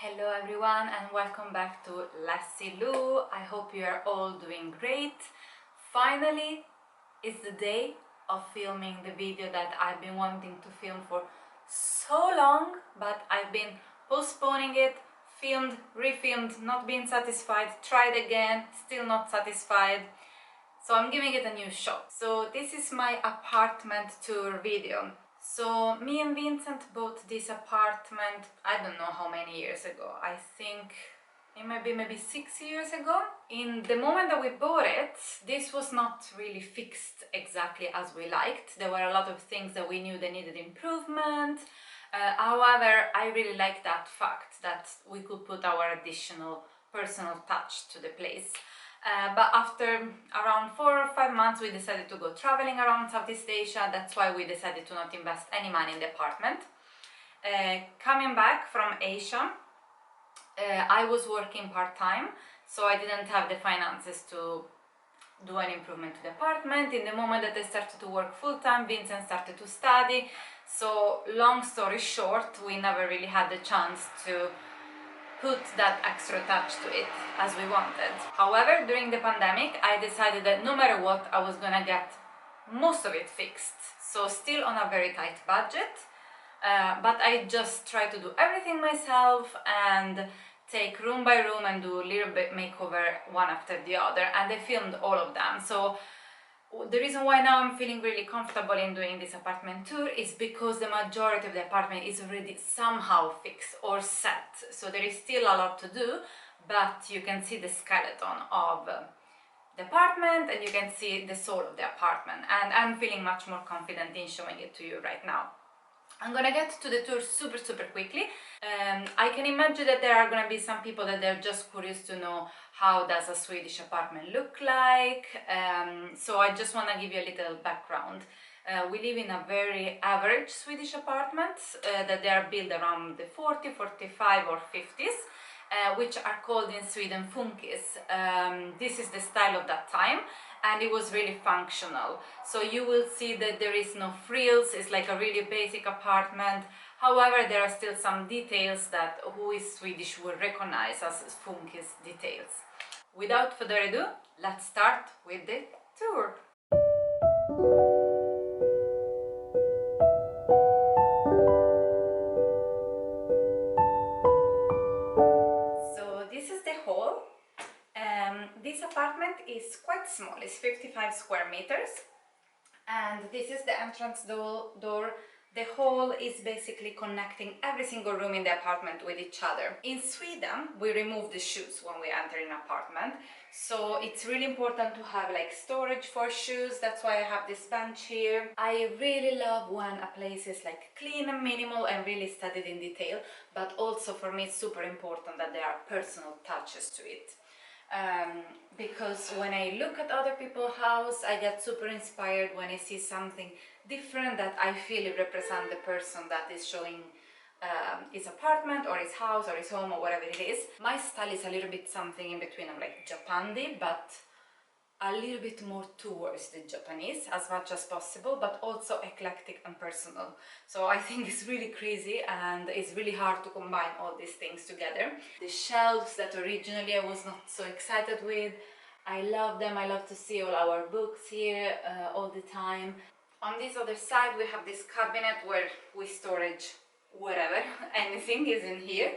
Hello everyone and welcome back to Lassie Lou. I hope you are all doing great. Finally, it's the day of filming the video that I've been wanting to film for so long, but I've been postponing it, filmed, refilmed, not being satisfied, tried again, still not satisfied. So I'm giving it a new shot. So this is my apartment tour video. So me and Vincent bought this apartment, I don't know how many years ago. I think it might be maybe 6 years ago. In the moment that we bought it, this was not really fixed exactly as we liked. There were a lot of things that we knew they needed improvement. However, I really like that fact that we could put our additional personal touch to the place. But after around 4 or 5 months we decided to go traveling around Southeast Asia. That's why we decided to not invest any money in the apartment. Coming back from Asia, I was working part-time, so I didn't have the finances to do an improvement to the apartment. In the moment that I started to work full-time, Vincent started to study. So long story short, we never really had the chance to put that extra touch to it as we wanted. However, during the pandemic, I decided that no matter what, I was gonna get most of it fixed. So still on a very tight budget, but I just try to do everything myself and take room by room and do a little bit makeover one after the other, and I filmed all of them. So the reason why now I'm feeling really comfortable in doing this apartment tour is because the majority of the apartment is already somehow fixed or set. So there is still a lot to do, but you can see the skeleton of the apartment and you can see the soul of the apartment, and I'm feeling much more confident in showing it to you right now. I'm gonna get to the tour super quickly. I can imagine that there are gonna be some people that they're just curious to know how does a Swedish apartment look like. So I just want to give you a little background. We live in a very average Swedish apartment that they are built around the 40, 45 or 50s. Which are called in Sweden funkis. This is the style of that time, and it was really functional. So you will see that there is no frills, it's like a really basic apartment. However, there are still some details that who is Swedish will recognize as funkis details. Without further ado, let's start with the tour. This is the hall. This apartment is quite small, it's 55 square meters, and this is the entrance door. The hall is basically connecting every single room in the apartment with each other. In Sweden, we remove the shoes when we enter an apartment, so it's really important to have like storage for shoes. That's why I have this bench here. I really love when a place is like clean and minimal and really studied in detail, but also for me it's super important that there are personal touches to it. Because when I look at other people's house, I get super inspired when I see something different that I feel it represents the person that is showing his apartment or his house or his home or whatever it is. My style is a little bit something in between. I'm like Japandi, but a little bit more towards the Japanese as much as possible, but also eclectic and personal. So I think it's really crazy and it's really hard to combine all these things together. The shelves that originally I was not so excited with, I love them. I love to see all our books here all the time. On this other side we have this cabinet where we storage whatever, anything is in here.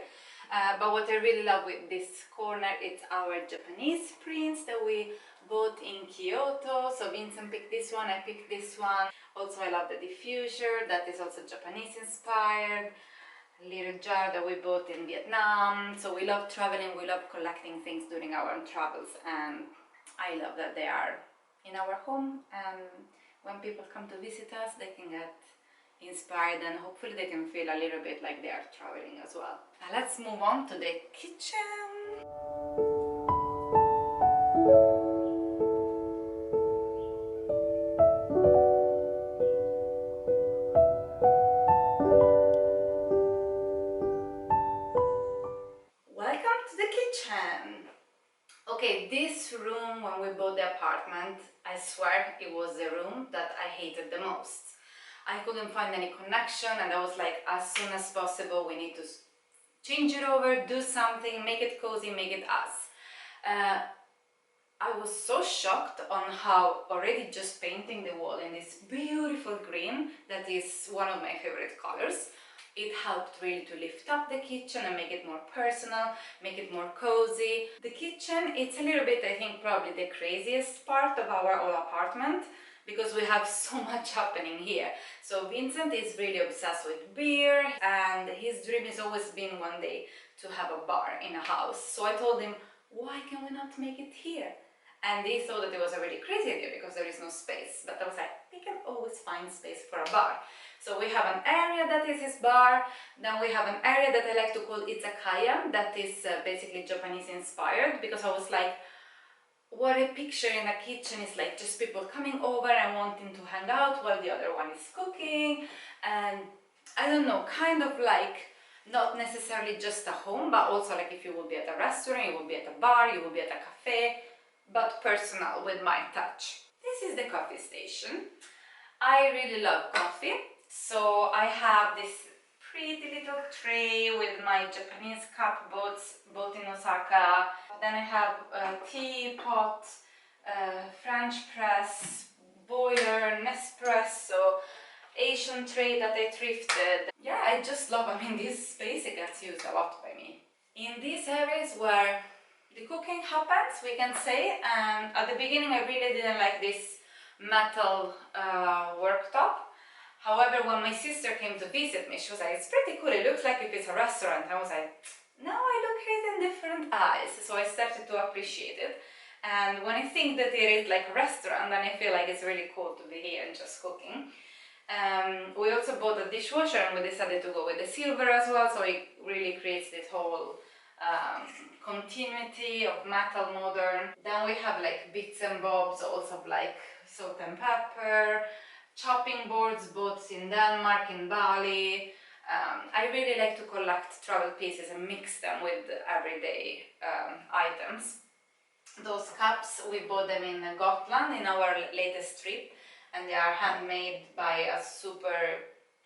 But what I really love with this corner, it's our Japanese prints that we bought in Kyoto. So Vincent picked this one, I picked this one. Also I love the diffuser, that is also Japanese inspired. A little jar that we bought in Vietnam. So we love traveling, we love collecting things during our own travels, and I love that they are in our home, and when people come to visit us they can get inspired and hopefully they can feel a little bit like they are traveling as well. Now let's move on to the kitchen. Welcome to the kitchen. Okay, this room when we bought the apartment, I swear it was the room that I hated the most. I couldn't find any connection and I was like, as soon as possible we need to change it over, do something, make it cozy, make it us. Uh, I was so shocked on how already just painting the wall in this beautiful green, that is one of my favorite colors, it helped really to lift up the kitchen and make it more personal, make it more cozy. The kitchen, it's a little bit, I think, probably the craziest part of our whole apartment, because we have so much happening here. So Vincent is really obsessed with beer, and his dream has always been one day to have a bar in a house. So I told him, why can we not make it here? And they thought that it was a really crazy idea because there is no space. But I was like, we can always find space for a bar. So we have an area that is his bar. Then we have an area that I like to call izakaya, that is basically Japanese inspired, because I was like, what I picture in a kitchen is like just people coming over and wanting to hang out while the other one is cooking. And I don't know, kind of like not necessarily just a home, but also like if you will be at a restaurant, you will be at a bar, you will be at a cafe, but personal with my touch. This is the coffee station. I really love coffee, so I have this pretty little tray with my Japanese cup bought in Osaka. Then I have a teapot, French press, boiler, Nespresso, Asian tray that I thrifted. Yeah, I just love, I mean, this space, it gets used a lot by me. In these areas where the cooking happens, we can say, and at the beginning I really didn't like this metal worktop. However, when my sister came to visit me, she was like, it's pretty cool, it looks like if it's a restaurant. And I was like, now I look at it in different eyes. So I started to appreciate it. And when I think that it is like a restaurant, then I feel like it's really cool to be here and just cooking. We also bought a dishwasher, and we decided to go with the silver as well, so it really creates this whole continuity of metal modern. Then we have like bits and bobs also of like salt and pepper, chopping boards both in Denmark, in Bali. I really like to collect travel pieces and mix them with everyday items. Those cups, we bought them in Gotland in our latest trip, and they are handmade by a super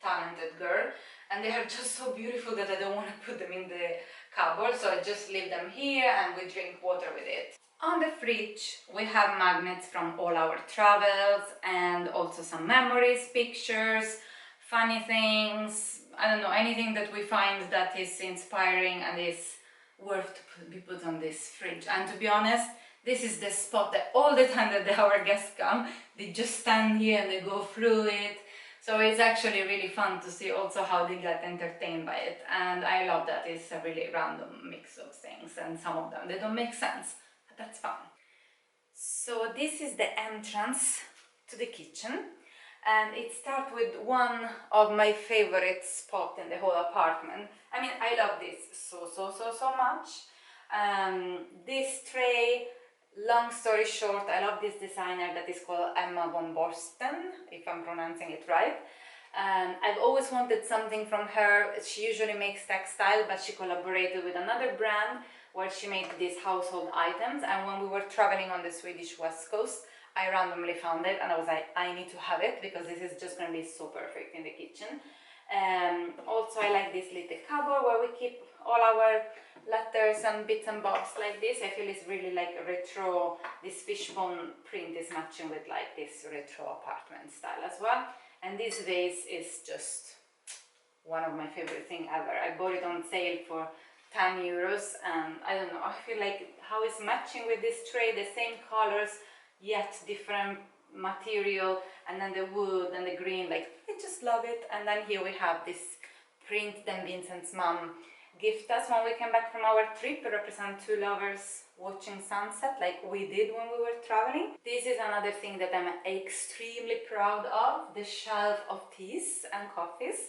talented girl, and they are just so beautiful that I don't want to put them in the cupboard, so I just leave them here and we drink water with it. On the fridge we have magnets from all our travels, and also some memories, pictures, funny things, I don't know, anything that we find that is inspiring and is worth to be put on this fridge. And to be honest, this is the spot that all the time that our guests come, they just stand here and they go through it. So it's actually really fun to see also how they get entertained by it. And I love that it's a really random mix of things, and some of them, they don't make sense, but that's fun. So this is the entrance to the kitchen. And it starts with one of my favorite spots in the whole apartment. I mean, I love this so much. This tray, long story short, I love this designer that is called Emma von Borsten, if I'm pronouncing it right. I've always wanted something from her. She usually makes textile, but she collaborated with another brand where she made these household items. And when we were traveling on the Swedish west coast, I randomly found it and I was like, I need to have it because this is just going to be so perfect in the kitchen. Also, I like this little cupboard where we keep all our letters and bits and bobs like this. I feel it's really like retro. This fishbone print is matching with like this retro apartment style as well. And this vase is just one of my favorite things ever. I bought it on sale for 10 euros, and I don't know, I feel like how it's matching with this tray, the same colors yet different material, and then the wood and the green, like I just love it. And then here we have this print that Vincent's mom gifted us when we came back from our trip, to represent two lovers watching sunset like we did when we were traveling. This is another thing that I'm extremely proud of, the shelf of teas and coffees.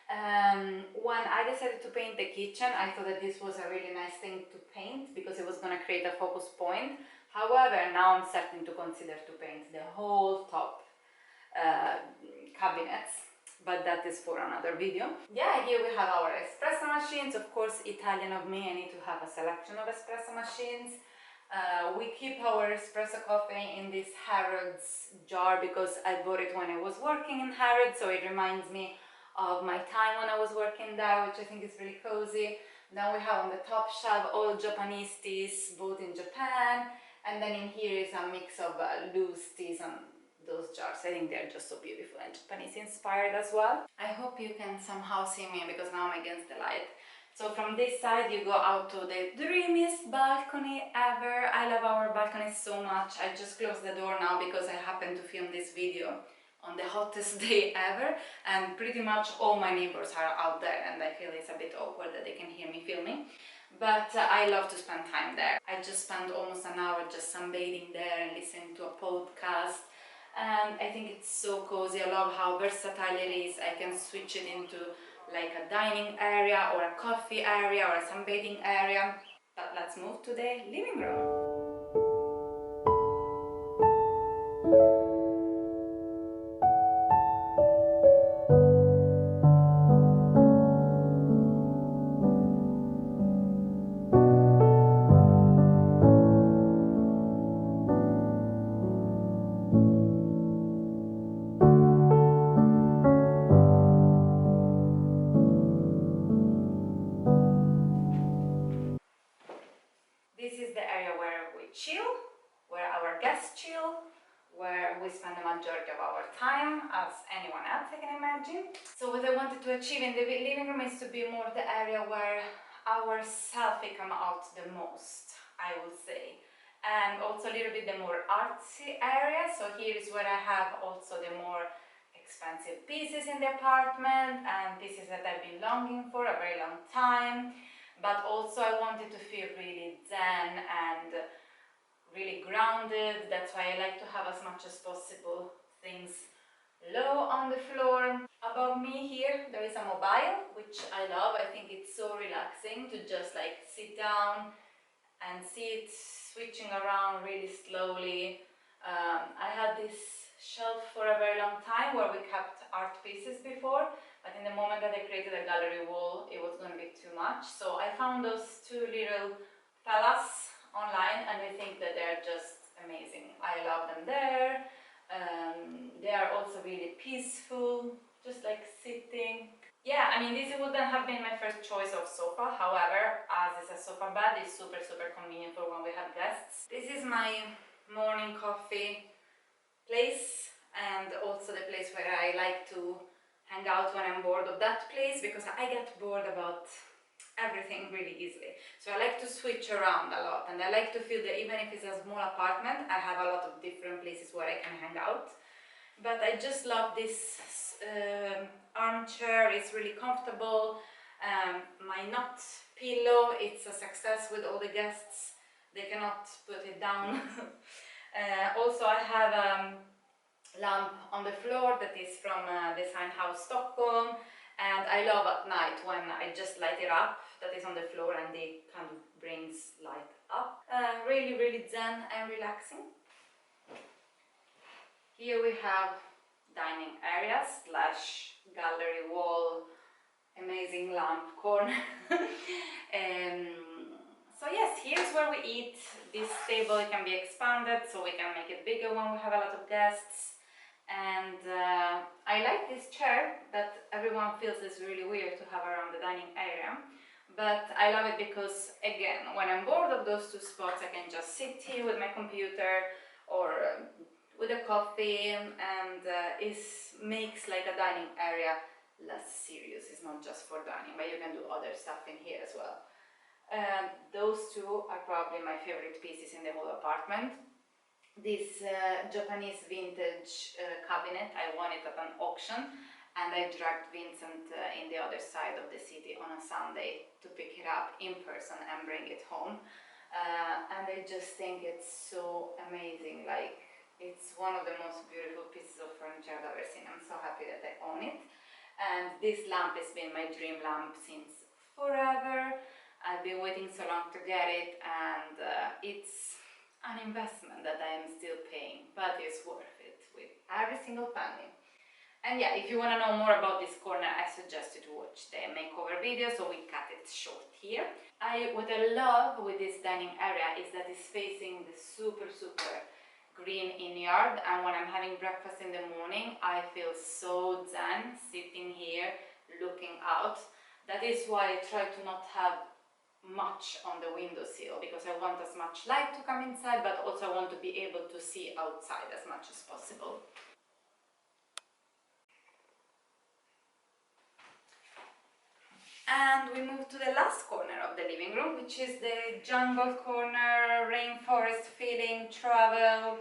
When I decided to paint the kitchen, I thought that this was a really nice thing to paint because it was going to create a focus point. However, now I'm starting to consider to paint the whole top cabinets, but that is for another video. Yeah, here we have our espresso machines. Of course, Italian of me, I need to have a selection of espresso machines. We keep our espresso coffee in this Harrods jar because I bought it when I was working in Harrods, so it reminds me of my time when I was working there, which I think is really cozy. Then we have on the top shelf all Japanese teas bought in Japan, and then in here is a mix of loose teas and those jars. I think they're just so beautiful and Japanese inspired as well. I hope you can somehow see me because now I'm against the light. So from this side you go out to the dreamiest balcony ever. I love our balcony so much. I just closed the door now because I happen to film this video on the hottest day ever, and pretty much all my neighbors are out there, and I feel it's a bit awkward that they can hear me filming, but I love to spend time there. I just spent almost an hour just sunbathing there and listening to a podcast, and I think it's so cozy. I love how versatile it is. I can switch it into like a dining area or a coffee area or a sunbathing area. But let's move to the living room. This is the area where we chill, where our guests chill, where we spend the majority of our time, as anyone else I can imagine. So what I wanted to achieve in the living room is to be more the area where our selfie come out the most, I would say. And also a little bit the more artsy area. So here is where I have also the more expensive pieces in the apartment and pieces that I've been longing for a very long time. But also I wanted to feel really zen and really grounded. That's why I like to have as much as possible things low on the floor. Above me here there is a mobile, which I love. I think it's so relaxing to just like sit down and see it switching around really slowly. I had this shelf for a very long time where we kept art pieces before, but in the moment that I created a gallery wall it was going to be too much, so I found those two little fellas online and I think that they're just amazing. I love them there. They are also really peaceful, just like sitting. Yeah, I mean, this wouldn't have been my first choice of sofa. However, as it's a sofa bed, it's super convenient for when we have guests. This is my morning coffee place, and also the place where I like to hang out when I'm bored of that place, because I get bored about everything really easily. So I like to switch around a lot, and I like to feel that even if it's a small apartment, I have a lot of different places where I can hang out. But I just love this armchair. It's really comfortable. My nut pillow, it's a success with all the guests. They cannot put it down. Also I have a lamp on the floor that is from Design House Stockholm, and I love at night when I just light it up, that is on the floor, and it kind of brings light up. Really zen and relaxing. Here we have dining area slash gallery wall, amazing lamp corner. So yes, here's where we eat. This table can be expanded so we can make it bigger when we have a lot of guests. And I like this chair that everyone feels is really weird to have around the dining area. But I love it because, again, when I'm bored of those two spots, I can just sit here with my computer or with a coffee, and it makes like a dining area less serious. It's not just for dining, but you can do other stuff in here as well. Those two are probably my favorite pieces in the whole apartment. This Japanese vintage cabinet, I won it at an auction, and I dragged Vincent in the other side of the city on a Sunday to pick it up in person and bring it home. And I just think it's so amazing. Like, it's one of the most beautiful pieces of furniture I've ever seen. I'm so happy that I own it. And this lamp has been my dream lamp since forever. I've been waiting so long to get it, and it's an investment that I am still paying, but it's worth it with every single penny. And yeah, if you want to know more about this corner, I suggest you to watch the makeover video, so we cut it short here. What I love with this dining area is that it's facing the super green in yard, and when I'm having breakfast in the morning, I feel so zen sitting here looking out. That is why I try to not have much on the windowsill because I want as much light to come inside, but also I want to be able to see outside as much as possible. And we move to the last corner of the living room, which is the jungle corner, rainforest feeling, travel,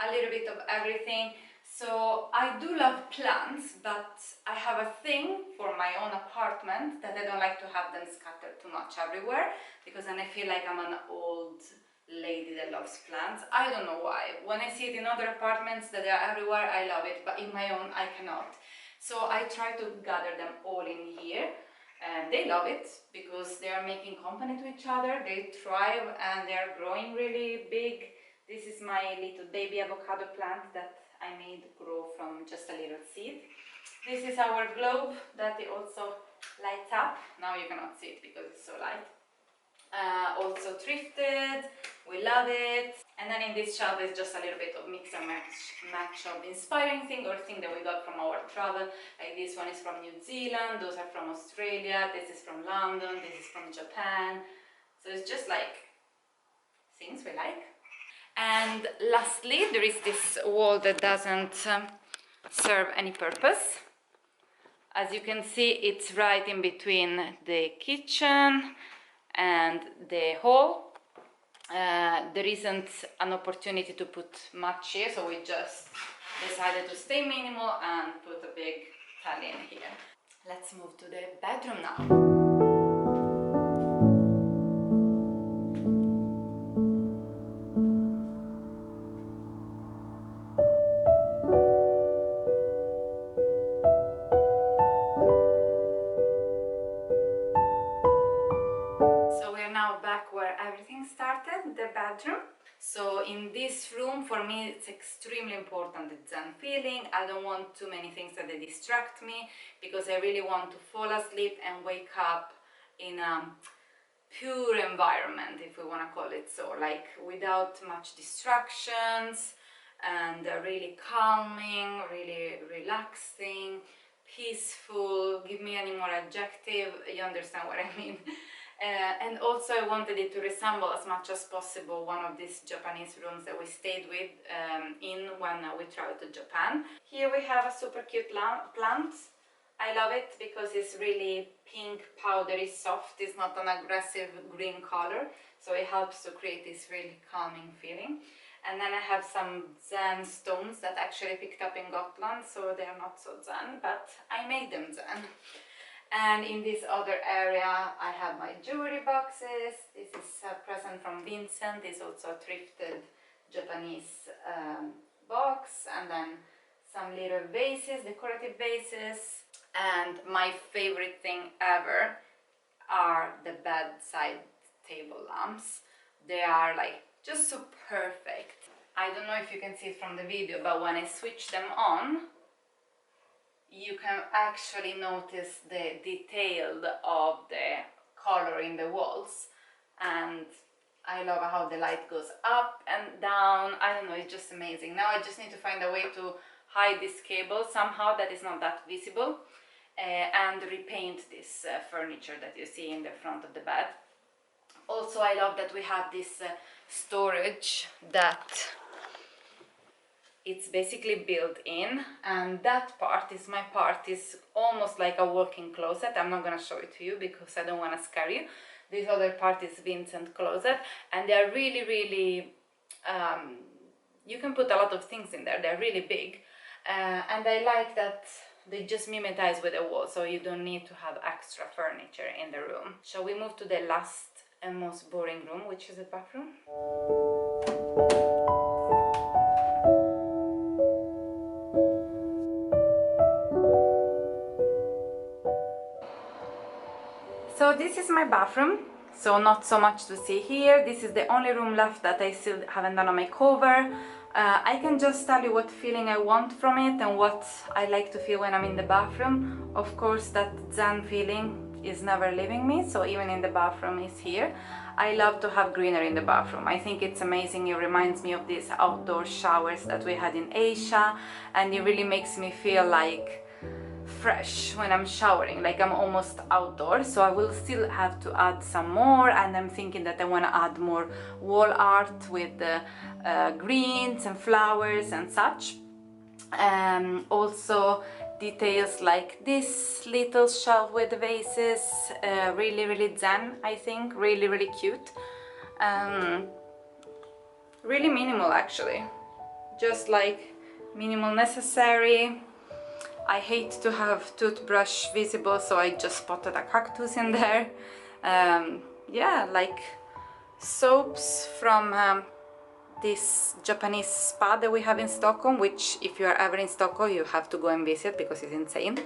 a little bit of everything. So I do love plants, but I have a thing for my own apartment that I don't like to have them scattered too much everywhere, because then I feel like I'm an old lady that loves plants. I don't know why. When I see it in other apartments that they are everywhere, I love it, but in my own I cannot. So I try to gather them all in here. And they love it because they are making company to each other, they thrive and they are growing really big. This is my little baby avocado plant that I made grow from just a little seed. This is our globe that it also lights up. Now you cannot see it because it's so light. Also thrifted, we love it. And then in this shelf is just a little bit of mix and match of inspiring thing or thing that we got from our travel. Like this one is from New Zealand, those are from Australia, this is from London, this is from Japan. So it's just like things we like. And lastly, there is this wall that doesn't serve any purpose. As you can see, it's right in between the kitchen and the hall. There isn't an opportunity to put much here, so we just decided to stay minimal and put a big tally in here. Let's move to the bedroom now. So we are now back where everything started, the bedroom. So in this room, for me, it's extremely important the Zen feeling. I don't want too many things that they distract me because I really want to fall asleep and wake up in a pure environment, if we want to call it so, like without much distractions, and really calming, really relaxing, peaceful. Give me any more adjective, you understand what I mean. And also I wanted it to resemble as much as possible one of these Japanese rooms that we stayed with in when we traveled to Japan. Here we have a super cute plant. I love it because it's really pink, powdery, soft. It's not an aggressive green color, so it helps to create this really calming feeling. And then I have some Zen stones that I actually picked up in Gotland, so they're not so Zen, but I made them Zen. And in this other area I have my jewelry boxes. This is a present from Vincent. It's also a thrifted Japanese box, and then some little vases, decorative vases. And my favorite thing ever are the bedside table lamps. They are like just so perfect. I don't know if you can see it from the video, but when I switch them on, you can actually notice the detail of the color in the walls, and I love how the light goes up and down. I don't know, it's just amazing. Now I just need to find a way to hide this cable somehow that is not that visible, and repaint this furniture that you see in the front of the bed. Also, I love that we have this storage that it's basically built in, and that part is my part. Is almost like a walk-in closet. I'm not gonna show it to you because I don't want to scare you. This other part is Vincent closet, and they are really you can put a lot of things in there. They're really big, and I like that they just mimetize with the wall, so you don't need to have extra furniture in the room. Shall we move to the last and most boring room, which is the bathroom? So this is my bathroom, so not so much to see here. This is the only room left that I still haven't done a makeover. I can just tell you what feeling I want from it and what I like to feel when I'm in the bathroom. Of course, that Zen feeling is never leaving me, so even in the bathroom is here. I love to have greenery in the bathroom. I think it's amazing. It reminds me of these outdoor showers that we had in Asia, and it really makes me feel like fresh when I'm showering, like I'm almost outdoors, so I will still have to add some more, and I'm thinking that I want to add more wall art with the greens and flowers and such. Also details like this little shelf with the vases, really zen, I think, really cute. Really minimal actually, just like minimal necessary. I hate to have toothbrush visible, so I just spotted a cactus in there. Yeah, like soaps from this Japanese spa that we have in Stockholm, which if you are ever in Stockholm you have to go and visit because it's insane.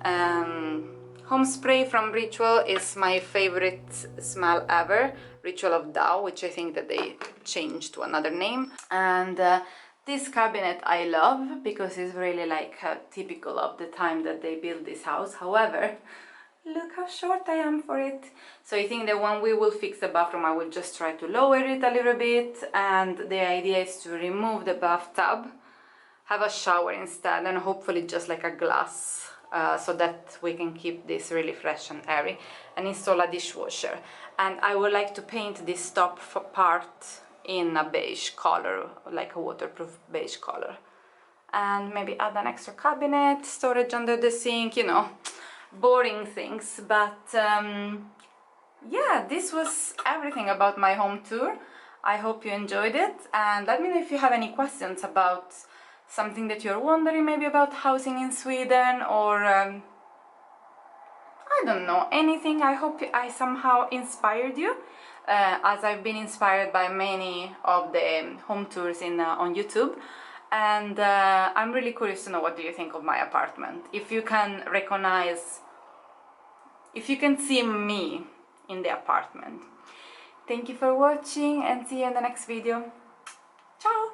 Home spray from Ritual is my favorite smell ever, Ritual of Tao, which I think that they changed to another name. And this cabinet I love because it's really like typical of the time that they built this house. However, look how short I am for it. So I think that when we will fix the bathroom, I will just try to lower it a little bit, and the idea is to remove the bathtub, have a shower instead, and hopefully just like a glass, so that we can keep this really fresh and airy, and install a dishwasher. And I would like to paint this top part in a beige color, like a waterproof beige color, and maybe add an extra cabinet, storage under the sink, you know, boring things. But yeah, this was everything about my home tour. I hope you enjoyed it, and let me know if you have any questions about something that you're wondering, maybe about housing in Sweden, or I don't know, anything. I hope I somehow inspired you, as I've been inspired by many of the home tours on YouTube. And I'm really curious to know, what do you think of my apartment? If you can recognize, if you can see me in the apartment. Thank you for watching, and see you in the next video. Ciao!